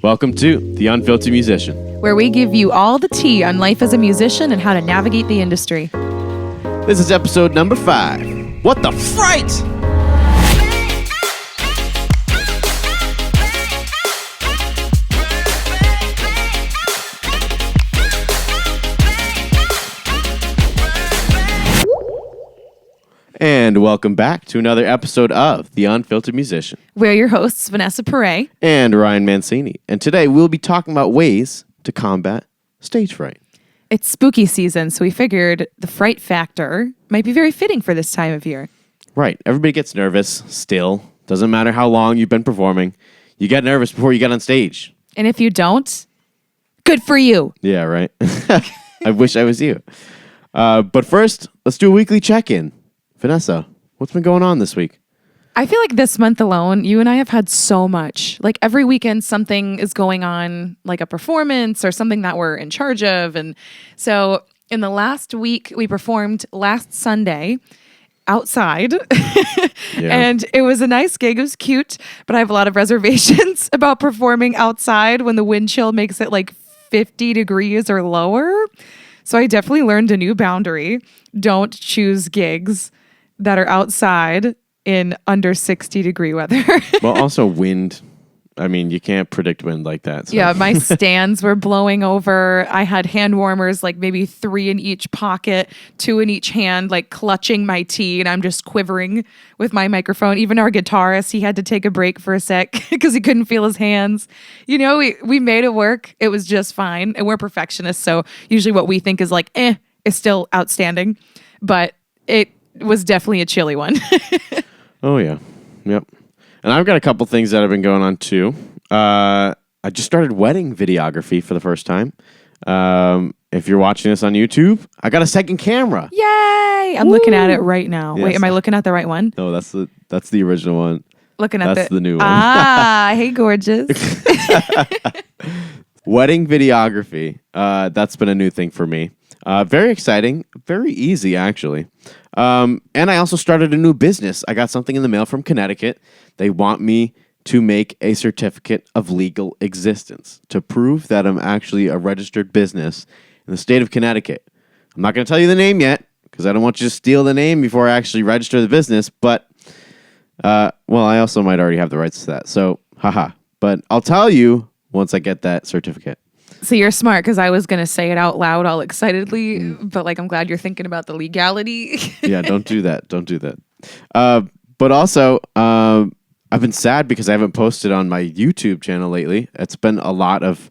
Welcome to The Unfiltered Musician, where we give you all the tea on life as a musician and how to navigate the industry. This is episode number 5. What the Fright? And welcome back to another episode of The Unfiltered Musician. We're your hosts, Vanessa Perret and Ryan Mancini. And today we'll be talking about ways to combat stage fright. It's spooky season, so we figured the fright factor might be very fitting for this time of year. Right. Everybody gets nervous still. Doesn't matter how long you've been performing. You get nervous before you get on stage. And if you don't, good for you. Yeah, right. I wish I was you. But first, let's do a weekly check-in. Vanessa, what's been going on this week? I feel like this month alone, you and I have had so much. Like every weekend, something is going on, like a performance or something that we're in charge of. And so in the last week, we performed last Sunday outside. And it was a nice gig. It was cute, but I have a lot of reservations about performing outside when the wind chill makes it like 50 degrees or lower. So I definitely learned a new boundary. Don't choose gigs that are outside in under 60 degree weather. Well, also wind. I mean, you can't predict wind like that. So. Yeah, my stands were blowing over. I had hand warmers, like maybe 3 in each pocket, 2 in each hand, like clutching my tea, and I'm just quivering with my microphone. Even our guitarist, he had to take a break for a sec because he couldn't feel his hands. You know, we made it work. It was just fine. And we're perfectionists, so usually what we think is like, is still outstanding. But it was definitely a chilly one. Oh, yeah. Yep. And I've got a couple things that have been going on, too. I just started wedding videography for the first time. If you're watching this on YouTube, I got a second camera. Yay! I'm looking at it right now. Yes. Wait, am I looking at the right one? No, that's the original one. Looking at That's the new one. Hey, gorgeous. Wedding videography. That's been a new thing for me. Very exciting. Very easy, actually. And I also started a new business. I got something in the mail from Connecticut. They want me to make a certificate of legal existence to prove that I'm actually a registered business in the state of Connecticut. I'm not going to tell you the name yet because I don't want you to steal the name before I actually register the business. But, well, I also might already have the rights to that. So, haha. But I'll tell you once I get that certificate. So you're smart because I was going to say it out loud all excitedly, but like I'm glad you're thinking about the legality. Yeah, don't do that. Don't do that. But also, I've been sad because I haven't posted on my YouTube channel lately. It's been a lot of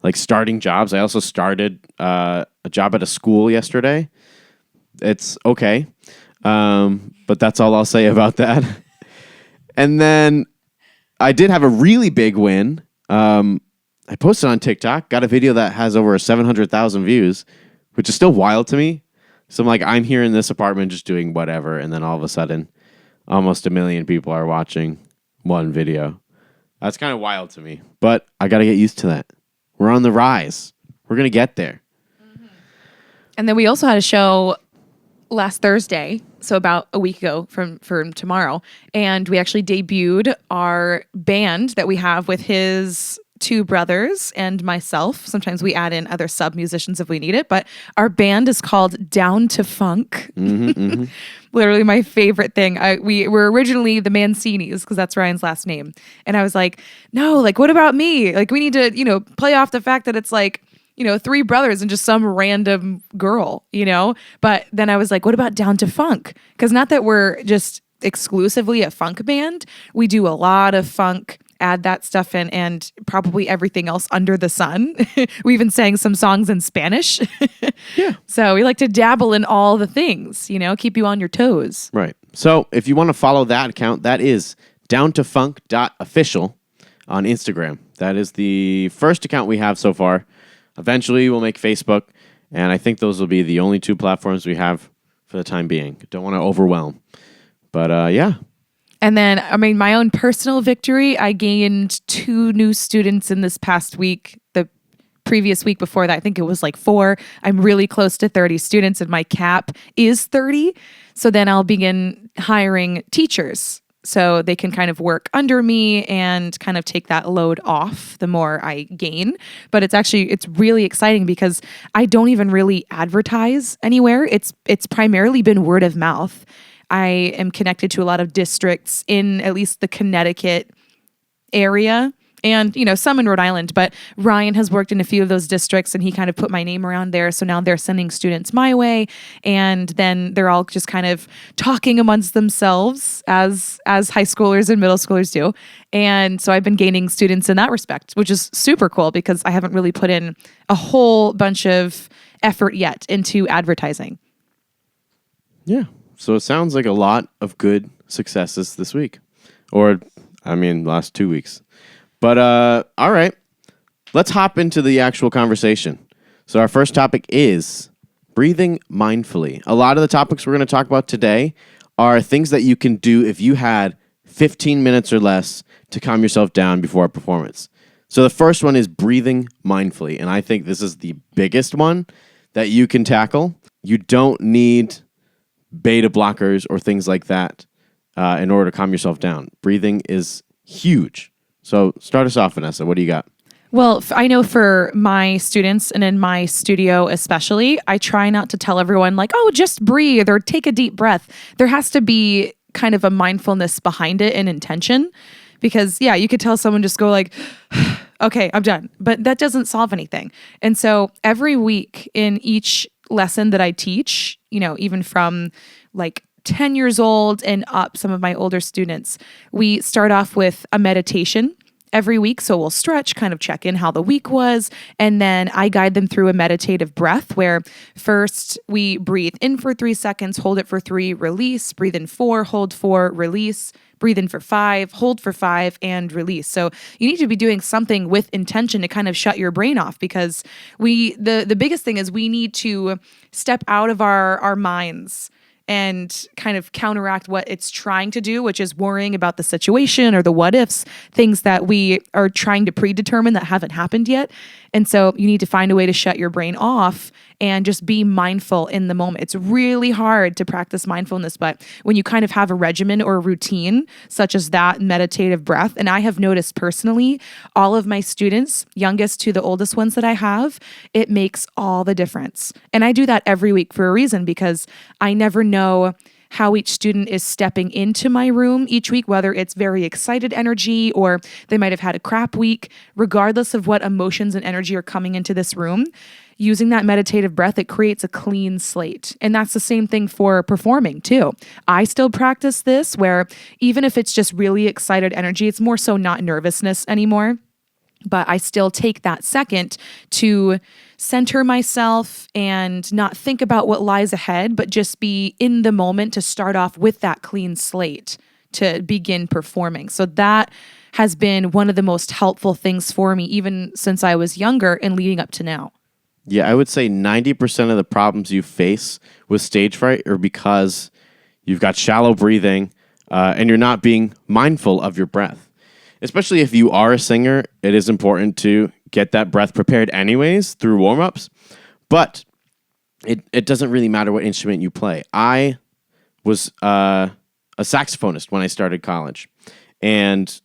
like starting jobs. I also started a job at a school yesterday. It's okay. But that's all I'll say about that. And then I did have a really big win. I posted on TikTok, got a video that has over 700,000 views, which is still wild to me. So I'm like, I'm here in this apartment just doing whatever. And then all of a sudden, almost 1 million people are watching one video. That's kind of wild to me, but I got to get used to that. We're on the rise. We're going to get there. Mm-hmm. And then we also had a show last Thursday, so about a week ago from tomorrow. And we actually debuted our band that we have with his 2 brothers and myself. Sometimes we add in other sub musicians if we need it, but our band is called Down to Funk. Mm-hmm, mm-hmm. Literally my favorite thing. We were originally the Mancinis because that's Ryan's last name. And I was like, no, like what about me? Like we need to, play off the fact that it's like, 3 brothers and just some random girl, But then I was like, what about Down to Funk? Because not that we're just exclusively a funk band. We do a lot of funk, add that stuff in, and probably everything else under the sun. We even sang some songs in Spanish. Yeah. So we like to dabble in all the things, keep you on your toes. Right. So if you want to follow that account, that is downtofunk.official on Instagram. That is the first account we have so far. Eventually we'll make Facebook, and I think those will be the only 2 platforms we have for the time being. Don't want to overwhelm. But yeah. And then, my own personal victory, I gained 2 new students in this past week. The previous week before that, I think it was like 4. I'm really close to 30 students, and my cap is 30. So then I'll begin hiring teachers. so they can kind of work under me and kind of take that load off the more I gain. But it's really exciting because I don't even really advertise anywhere. It's primarily been word of mouth. I am connected to a lot of districts in at least the Connecticut area and, some in Rhode Island, but Ryan has worked in a few of those districts and he kind of put my name around there. So now they're sending students my way, and then they're all just kind of talking amongst themselves as high schoolers and middle schoolers do. And so I've been gaining students in that respect, which is super cool because I haven't really put in a whole bunch of effort yet into advertising. Yeah. So it sounds like a lot of good successes this week. Last 2 weeks. But, all right. Let's hop into the actual conversation. So our first topic is breathing mindfully. A lot of the topics we're going to talk about today are things that you can do if you had 15 minutes or less to calm yourself down before a performance. So the first one is breathing mindfully. And I think this is the biggest one that you can tackle. You don't need beta blockers or things like that in order to calm yourself down. Breathing is huge. So start us off, Vanessa. What do you got? Well, I know for my students and in my studio especially, I try not to tell everyone like, oh, just breathe or take a deep breath. There has to be kind of a mindfulness behind it and intention because, you could tell someone just go like, okay, I'm done. But that doesn't solve anything. And so every week in each lesson that I teach, even from like 10 years old and up, some of my older students, we start off with a meditation every week. So we'll stretch, kind of check in how the week was. And then I guide them through a meditative breath where first we breathe in for 3 seconds, hold it for 3, release, breathe in 4, hold 4, release, breathe in for 5, hold for 5, and release. So you need to be doing something with intention to kind of shut your brain off because the biggest thing is we need to step out of our minds and kind of counteract what it's trying to do, which is worrying about the situation or the what ifs, things that we are trying to predetermine that haven't happened yet. And so you need to find a way to shut your brain off and just be mindful in the moment. It's really hard to practice mindfulness, but when you kind of have a regimen or a routine, such as that meditative breath, and I have noticed personally, all of my students, youngest to the oldest ones that I have, it makes all the difference. And I do that every week for a reason because I never know how each student is stepping into my room each week, whether it's very excited energy or they might have had a crap week, regardless of what emotions and energy are coming into this room. Using that meditative breath, it creates a clean slate. And that's the same thing for performing too. I still practice this where even if it's just really excited energy, it's more so not nervousness anymore. But I still take that second to center myself and not think about what lies ahead, but just be in the moment to start off with that clean slate to begin performing. So that has been one of the most helpful things for me, even since I was younger and leading up to now. Yeah, I would say 90% of the problems you face with stage fright are because you've got shallow breathing and you're not being mindful of your breath. Especially if you are a singer, it is important to get that breath prepared anyways through warm-ups. But it doesn't really matter what instrument you play. I was a saxophonist when I started college. And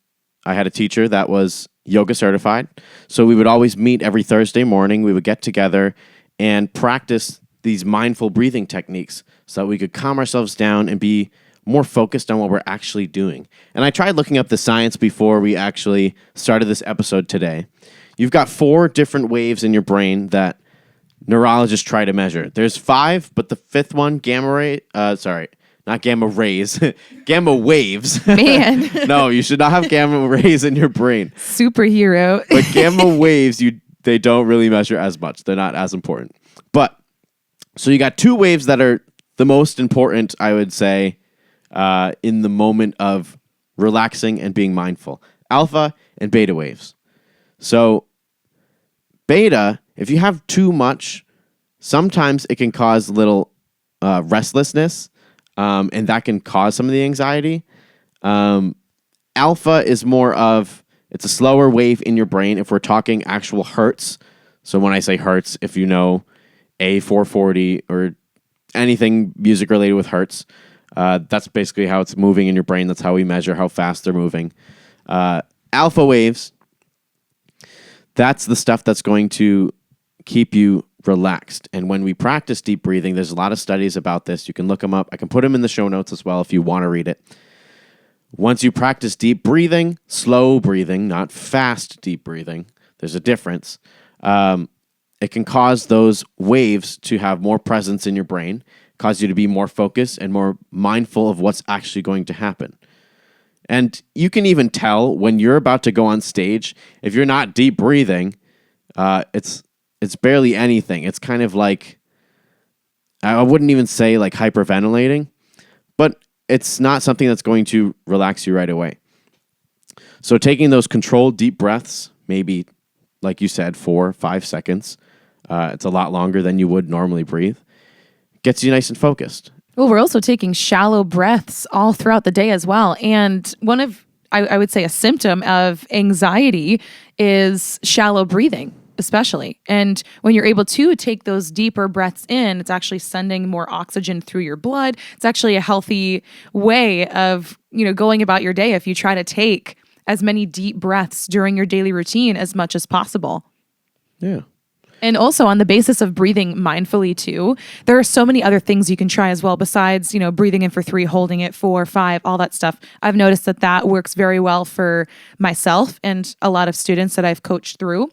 I had a teacher that was yoga certified. So we would always meet every Thursday morning. We would get together and practice these mindful breathing techniques so that we could calm ourselves down and be more focused on what we're actually doing. And I tried looking up the science before we actually started this episode today. You've got 4 different waves in your brain that neurologists try to measure. There's 5, but the 5th one, not gamma rays, gamma waves. Man. No, you should not have gamma rays in your brain. Superhero. But gamma waves, they don't really measure as much. They're not as important. But, so you got 2 waves that are the most important, I would say, in the moment of relaxing and being mindful. Alpha and beta waves. So beta, if you have too much, sometimes it can cause a little restlessness, and that can cause some of the anxiety. Alpha is more of, it's a slower wave in your brain if we're talking actual hertz. So when I say hertz, if you know A440 or anything music related with hertz, That's basically how it's moving in your brain. That's how we measure how fast they're moving. Alpha waves, that's the stuff that's going to keep you relaxed. And when we practice deep breathing, there's a lot of studies about this. You can look them up. I can put them in the show notes as well if you want to read it. Once you practice deep breathing, slow breathing, not fast deep breathing, there's a difference. It can cause those waves to have more presence in your brain, cause you to be more focused and more mindful of what's actually going to happen. And you can even tell when you're about to go on stage, if you're not deep breathing, it's barely anything. It's kind of like, I wouldn't even say like hyperventilating, but it's not something that's going to relax you right away. So taking those controlled deep breaths, maybe, like you said, 4 or 5 seconds, it's a lot longer than you would normally breathe, gets you nice and focused. Well, we're also taking shallow breaths all throughout the day as well. And one of, I would say, a symptom of anxiety is shallow breathing, especially. And when you're able to take those deeper breaths in, it's actually sending more oxygen through your blood. It's actually a healthy way of, going about your day if you try to take as many deep breaths during your daily routine as much as possible. Yeah. And also on the basis of breathing mindfully too, there are so many other things you can try as well besides, breathing in for 3, holding it 4, 5, all that stuff. I've noticed that works very well for myself and a lot of students that I've coached through.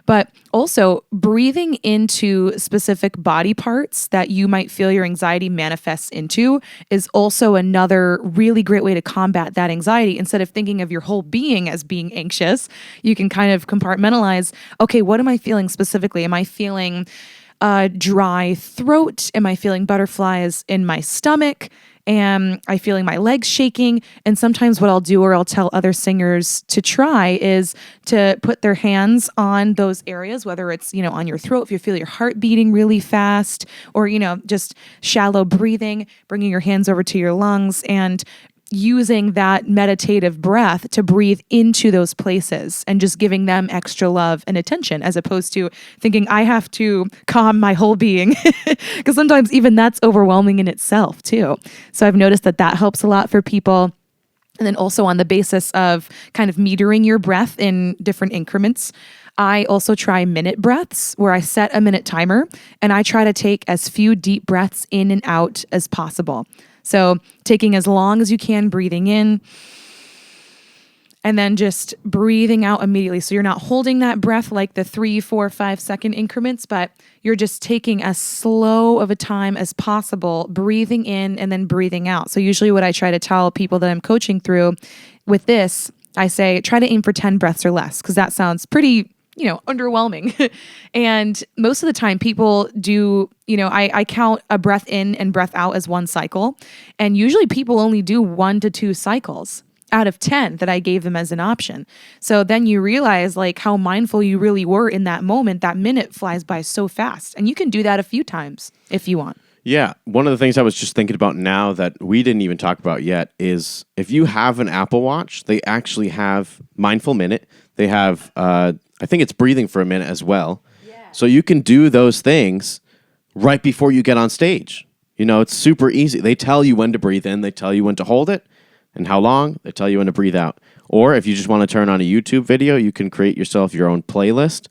But also breathing into specific body parts that you might feel your anxiety manifests into is also another really great way to combat that anxiety. Instead of thinking of your whole being as being anxious, you can kind of compartmentalize, okay, what am I feeling specifically? Am I feeling dry throat? Am I feeling butterflies in my stomach? Am I feeling my legs shaking? And sometimes what I'll do, or I'll tell other singers to try, is to put their hands on those areas, whether it's, on your throat, if you feel your heart beating really fast, or, just shallow breathing, bringing your hands over to your lungs and using that meditative breath to breathe into those places and just giving them extra love and attention, as opposed to thinking I have to calm my whole being, because sometimes even that's overwhelming in itself too. So I've noticed that helps a lot for people. And then also on the basis of kind of metering your breath in different increments, I also try minute breaths where I set a minute timer and I try to take as few deep breaths in and out as possible. So taking as long as you can, breathing in, and then just breathing out immediately. So you're not holding that breath like the 3, 4, 5 second increments, but you're just taking as slow of a time as possible, breathing in and then breathing out. So usually what I try to tell people that I'm coaching through with this, I say, try to aim for 10 breaths or less, because that sounds pretty underwhelming. And most of the time people do, I count a breath in and breath out as one cycle. And usually people only do 1 to 2 cycles out of 10 that I gave them as an option. So then you realize like how mindful you really were in that moment. That minute flies by so fast. And you can do that a few times if you want. Yeah. One of the things I was just thinking about now that we didn't even talk about yet is if you have an Apple Watch, they actually have Mindful Minute. They have, I think it's breathing for a minute as well. Yeah. So you can do those things right before you get on stage. It's super easy. They tell you when to breathe in. They tell you when to hold it and how long. They tell you when to breathe out. Or if you just want to turn on a YouTube video, you can create yourself your own playlist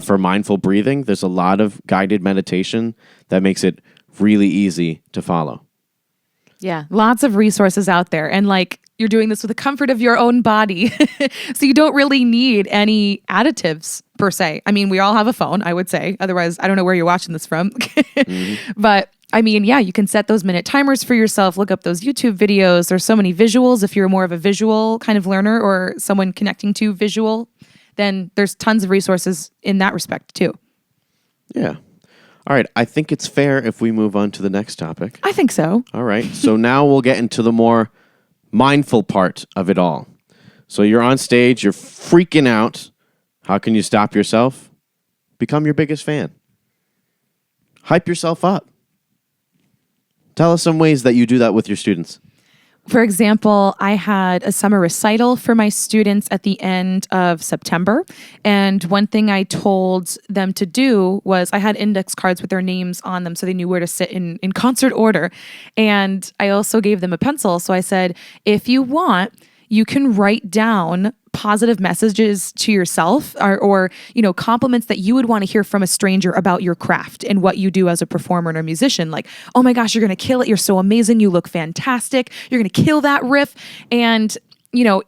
for mindful breathing. There's a lot of guided meditation that makes it really easy to follow. Yeah, lots of resources out there. And you're doing this with the comfort of your own body. So you don't really need any additives per se. I mean, we all have a phone, I would say. Otherwise, I don't know where you're watching this from. But I mean, yeah, you can set those minute timers for yourself. Look up those YouTube videos. There's so many visuals. If you're more of a visual kind of learner or someone connecting to visual, then there's tons of resources in that respect too. Yeah. All right. I think it's fair if we move on to the next topic. I think so. All right. So now we'll get into the more mindful part of it all. So you're on stage, you're freaking out. How can you stop yourself? Become your biggest fan. Hype yourself up. Tell us some ways that you do that with your students. for example, I had a summer recital for my students at the end of September. And one thing I told them to do was I had index cards with their names on them so they knew where to sit in concert order. And I also gave them a pencil. So I said, if you want, you can write down positive messages to yourself or compliments that you would want to hear from a stranger about your craft and what you do as a performer and a musician. Like, oh my gosh, you're going to kill it. You're so amazing. You look fantastic. You're going to kill that riff. And,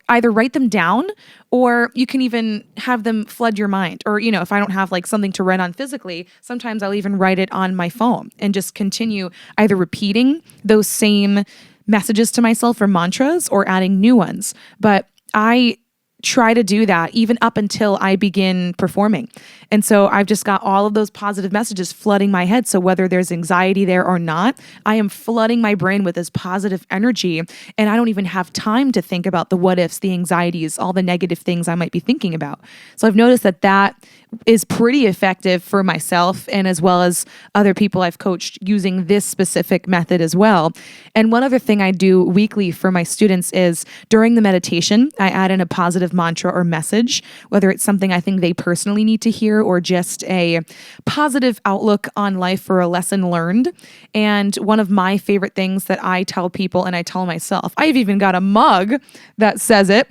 either write them down or you can even have them flood your mind. Or, if I don't have like something to write on physically, sometimes I'll even write it on my phone and just continue either repeating those same messages to myself or mantras or adding new ones. But I try to do that even up until I begin performing. And so I've just got all of those positive messages flooding my head. So whether there's anxiety there or not, I am flooding my brain with this positive energy. And I don't even have time to think about the what ifs, the anxieties, all the negative things I might be thinking about. So I've noticed that is pretty effective for myself and as well as other people I've coached using this specific method as well. And one other thing I do weekly for my students is during the meditation, I add in a positive mantra or message, whether it's something I think they personally need to hear or just a positive outlook on life or a lesson learned. And one of my favorite things that I tell people and I tell myself, I've even got a mug that says it.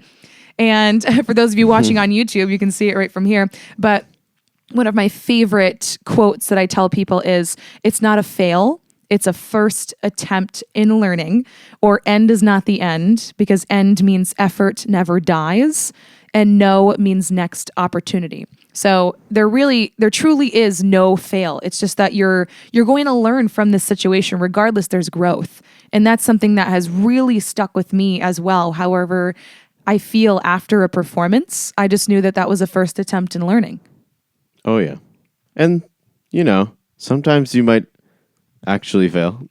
And for those of you watching on YouTube, you can see it right from here. But one of my favorite quotes that I tell people is, it's not a fail, it's a first attempt in learning, or end is not the end, because end means effort never dies, and no means next opportunity. So there truly is no fail. It's just that you're going to learn from this situation. Regardless, there's growth. And that's something that has really stuck with me as well. However I feel after a performance, I just knew that was a first attempt in learning. Oh, yeah. And, sometimes you might actually fail.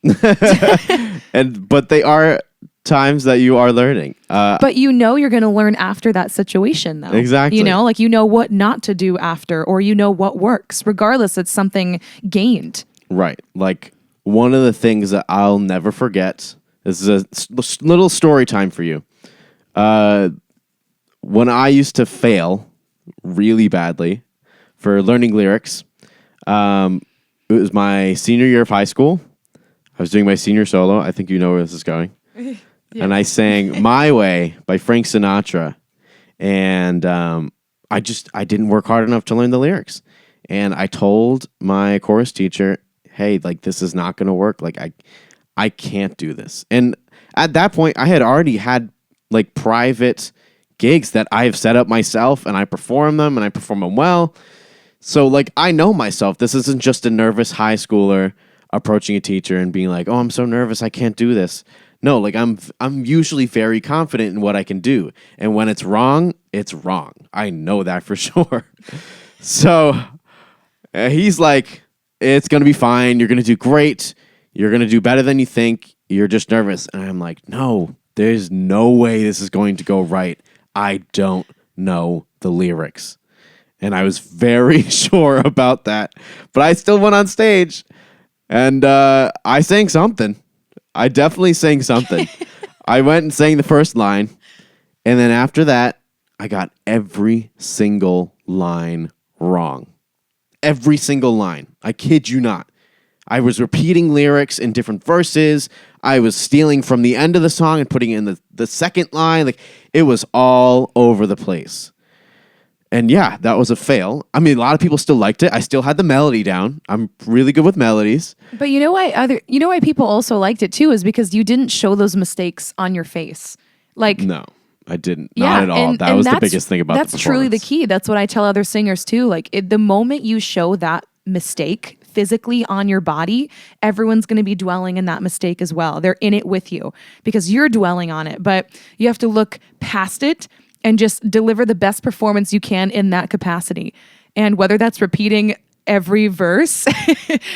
But they are times that you are learning. But you're going to learn after that situation, though. Exactly. What not to do after, or what works. Regardless, it's something gained. Right. Like, one of the things that I'll never forget, this is a little story time for you. When I used to fail really badly for learning lyrics, it was my senior year of high school. I was doing my senior solo. I think you know where this is going. Yeah. And I sang My Way by Frank Sinatra. And I didn't work hard enough to learn the lyrics. And I told my chorus teacher, hey, like, this is not going to work. Like, I can't do this. And at that point, I had already had like private gigs that I have set up myself, and I perform them, and I perform them well. So like, I know myself. This isn't just a nervous high schooler approaching a teacher and being like, oh, I'm so nervous, I can't do this. No, like I'm usually very confident in what I can do. And when it's wrong, it's wrong. I know that for sure. So he's like, it's going to be fine. You're going to do great. You're going to do better than you think. You're just nervous. And I'm like, no, there's no way this is going to go right. I don't know the lyrics. And I was very sure about that. But I still went on stage and I sang something. I definitely sang something. I went and sang the first line. And then after that, I got every single line wrong. Every single line. I kid you not. I was repeating lyrics in different verses. I was stealing from the end of the song and putting in the second line. Like, it was all over the place. And yeah, that was a fail. I mean, a lot of people still liked it. I still had the melody down. I'm really good with melodies. But you know why people also liked it too is because you didn't show those mistakes on your face. Like, no, I didn't. Not at all. That was the biggest thing about the performance. That's truly the key. That's what I tell other singers too. Like, the moment you show that mistake physically on your body, everyone's going to be dwelling in that mistake as well. They're in it with you because you're dwelling on it, but you have to look past it and just deliver the best performance you can in that capacity. And whether that's repeating every verse,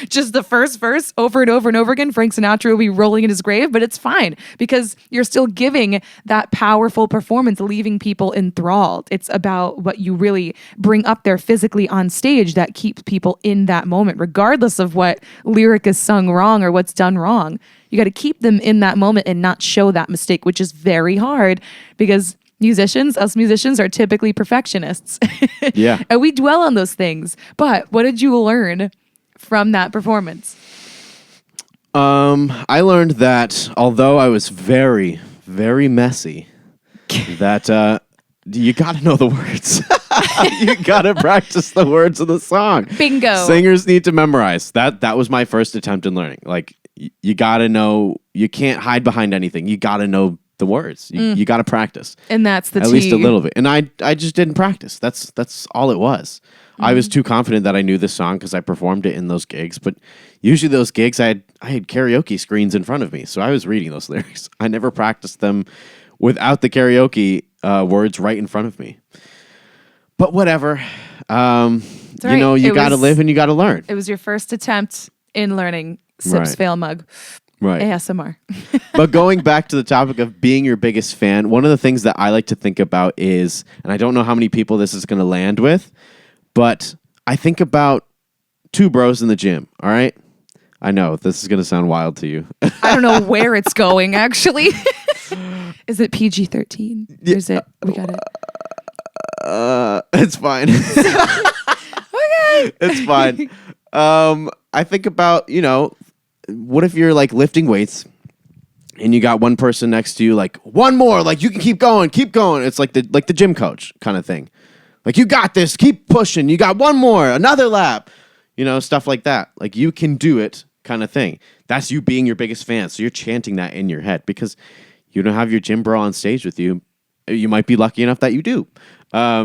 just the first verse over and over and over again, Frank Sinatra will be rolling in his grave, but it's fine because you're still giving that powerful performance, leaving people enthralled. It's about what you really bring up there physically on stage that keeps people in that moment, regardless of what lyric is sung wrong or what's done wrong. You got to keep them in that moment and not show that mistake, which is very hard because us musicians are typically perfectionists. Yeah. And we dwell on those things. But what did you learn from that performance? I learned that although I was very, very messy, that you got to know the words. You got to practice the words of the song. Bingo. Singers need to memorize. That was my first attempt in learning. Like, you got to know, you can't hide behind anything. You got to know the words. You got to practice. And that's the at least a little bit. And I just didn't practice. That's all it was. I was too confident that I knew this song because I performed it in those gigs. But usually those gigs, I had karaoke screens in front of me, so I was reading those lyrics. I never practiced them without the karaoke words right in front of me. But whatever. Right. You got to live and you got to learn. It was your first attempt in learning. Sips Right. fail mug. Right. ASMR. But going back to the topic of being your biggest fan, one of the things that I like to think about is, and I don't know how many people this is going to land with, but I think about two bros in the gym, all right? I know, this is going to sound wild to you. I don't know where it's going, actually. Is it PG-13? Yeah. Is it? We got it. It's fine. Okay. It's fine. I think about, what if you're like lifting weights and you got one person next to you, like, one more, like, you can keep going. It's like the gym coach kind of thing. Like, you got this, keep pushing. You got one more, another lap, stuff like that. Like, you can do it kind of thing. That's you being your biggest fan. So you're chanting that in your head because you don't have your gym bro on stage with you. You might be lucky enough that you do.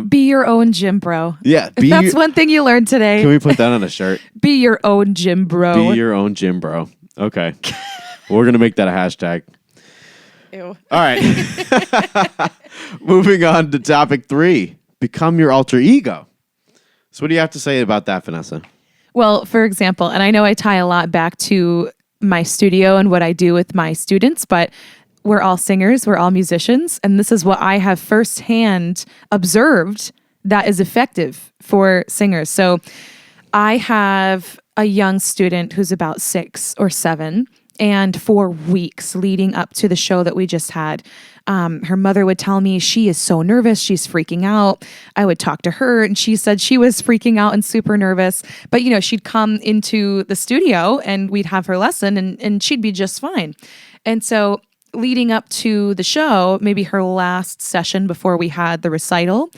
Be your own gym bro. Yeah. That's one thing you learned today. Can we put that on a shirt? Be your own gym bro. Be your own gym bro. Okay. We're going to make that a hashtag. Ew. All right. Moving on to topic 3. Become your alter ego. So what do you have to say about that, Vanessa? Well, for example, and I know I tie a lot back to my studio and what I do with my students, but we're all singers, we're all musicians, and this is what I have firsthand observed that is effective for singers. So I have a young student who's about 6 or 7, and for weeks leading up to the show that we just had, her mother would tell me she is so nervous, she's freaking out. I would talk to her, and she said she was freaking out and super nervous. But, she'd come into the studio, and we'd have her lesson, and she'd be just fine. And so leading up to the show, maybe her last session before we had the recital,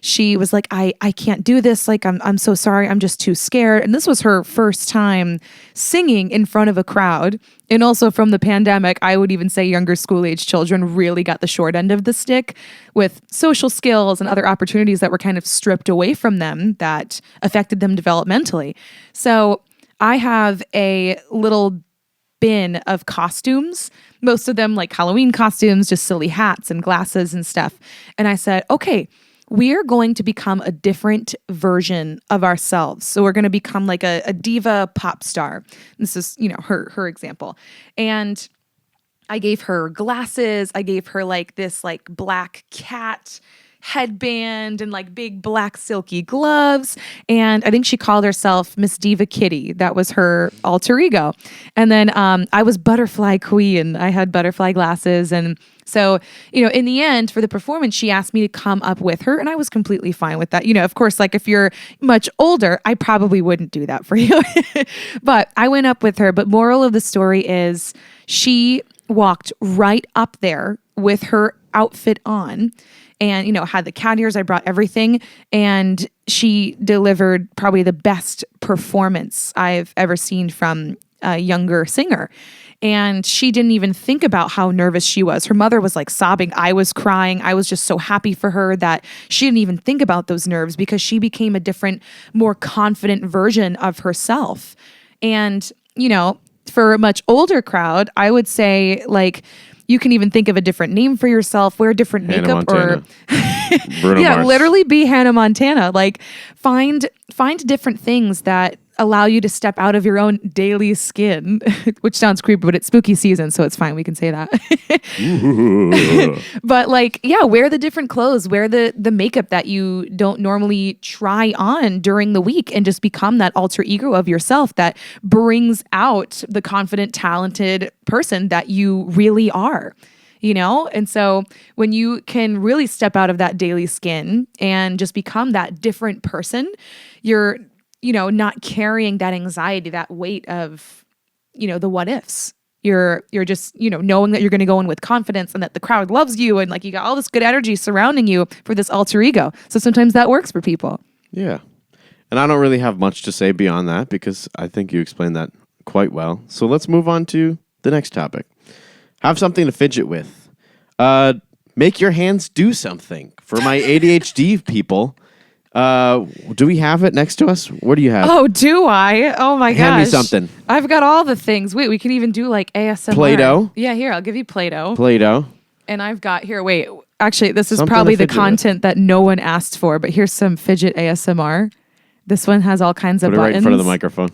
she was like, I can't do this. Like, I'm so sorry. I'm just too scared. And this was her first time singing in front of a crowd. And also from the pandemic, I would even say younger school age children really got the short end of the stick with social skills and other opportunities that were kind of stripped away from them that affected them developmentally. So I have a little bin of costumes, most of them like Halloween costumes, just silly hats and glasses and stuff. And I said, okay, we are going to become a different version of ourselves. So we're going to become like a diva pop star. This is, her example. And I gave her glasses. I gave her like this like black cat headband and like big black silky gloves. And I think she called herself Miss Diva Kitty. That was her alter ego. And then I was Butterfly Queen. I had butterfly glasses. And so, in the end, for the performance, she asked me to come up with her, and I was completely fine with that. Of course, like if you're much older, I probably wouldn't do that for you. But I went up with her. But moral of the story is she walked right up there with her outfit on and, had the cat ears. I brought everything, and she delivered probably the best performance I've ever seen from a younger singer. And she didn't even think about how nervous she was. Her mother was like sobbing. I was crying. I was just so happy for her that she didn't even think about those nerves because she became a different, more confident version of herself. And, for a much older crowd, I would say like, You can even think of a different name for yourself, wear different Hannah makeup Montana. or Bruno yeah, Mars. literally be Hannah Montana. Like find different things that allow you to step out of your own daily skin, which sounds creepy, but it's spooky season, so it's fine. We can say that. But like, yeah, wear the different clothes, wear the makeup that you don't normally try on during the week, and just become that alter ego of yourself that brings out the confident, talented person that you really are. And so when you can really step out of that daily skin and just become that different person, you're not carrying that anxiety, that weight of, the what ifs. You're just, knowing that you're going to go in with confidence and that the crowd loves you and like you got all this good energy surrounding you for this alter ego. So sometimes that works for people. Yeah. And I don't really have much to say beyond that because I think you explained that quite well. So let's move on to the next topic. Have something to fidget with. Make your hands do something. For my ADHD people, do we have it next to us? What do you have? Oh, do I? Oh my gosh. Hand me something. I've got all the things. Wait, we can even do like ASMR. Play-Doh? Yeah, here, I'll give you Play-Doh. Play-Doh. And I've got here, wait, actually, this is Something probably to the fidget with. content that no one asked for, but here's some fidget ASMR. This one has all kinds of Put it buttons. right in front of the microphone.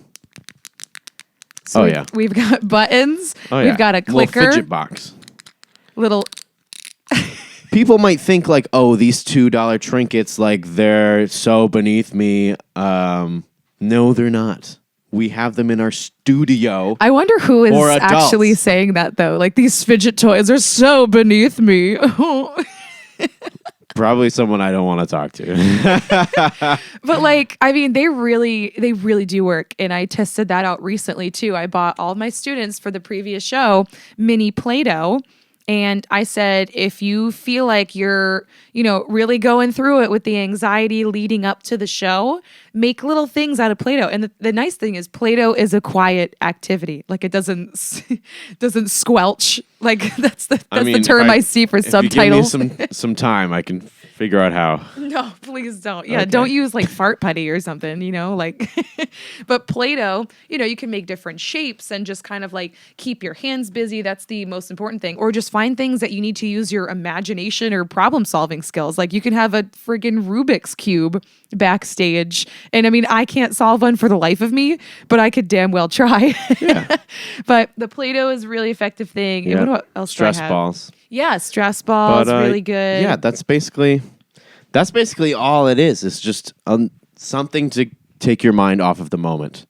So Oh, yeah. We've got buttons. Oh, yeah. We've got a clicker. Little fidget box. Little People might think like, oh, these $2 trinkets, like they're so beneath me. No, they're not. We have them in our studio. I wonder who is For adults. actually saying that though. Like these fidget toys are so beneath me. Probably someone I don't want to talk to. But like, I mean, they really do work. And I tested that out recently too. I bought all of my students for the previous show mini Play-Doh. And I said, if you feel like you're, really going through it with the anxiety leading up to the show, make little things out of Play-Doh. And the nice thing is Play-Doh is a quiet activity. Like it doesn't squelch. Like that's the term I see for subtitles. If you give me some time, I can figure out how. No, please don't. Yeah, Okay. don't use like fart putty or something, like. But Play-Doh, you can make different shapes and just kind of like keep your hands busy. That's the most important thing. Or just find things that you need to use your imagination or problem solving skills. Like you can have a friggin' Rubik's Cube backstage. And I mean, I can't solve one for the life of me, but I could damn well try. Yeah. But the Play-Doh is a really effective thing. Yeah. What else Stress do I have? balls. Yeah, stress balls, really good. Yeah, that's basically all it is. It's just something to take your mind off of the moment.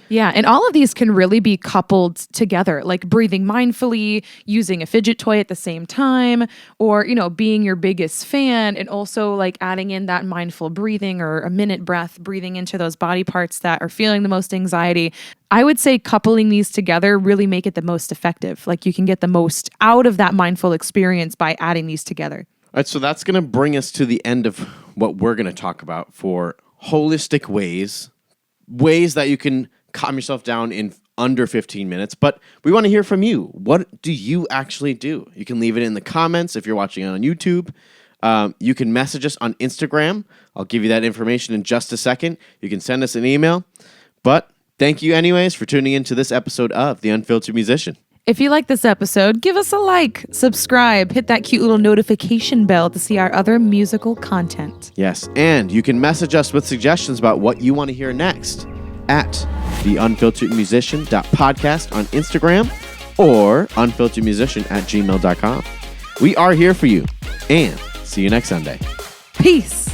Yeah, and all of these can really be coupled together, like breathing mindfully, using a fidget toy at the same time, or, being your biggest fan and also like adding in that mindful breathing or a minute breath, breathing into those body parts that are feeling the most anxiety. I would say coupling these together really make it the most effective. Like you can get the most out of that mindful experience by adding these together. All right, so that's going to bring us to the end of what we're going to talk about for holistic ways that you can calm yourself down in under 15 minutes. But we want to hear from you. What do you actually do? You can leave it in the comments if you're watching it on YouTube. You can message us on Instagram. I'll give you that information in just a second. You can send us an email. But thank you anyways for tuning into this episode of The Unfiltered Musician. If you like this episode, give us a like, subscribe, hit that cute little notification bell to see our other musical content. Yes, and you can message us with suggestions about what you want to hear next at theunfilteredmusician.podcast on Instagram or unfilteredmusician@gmail.com. We are here for you, and see you next Sunday. Peace.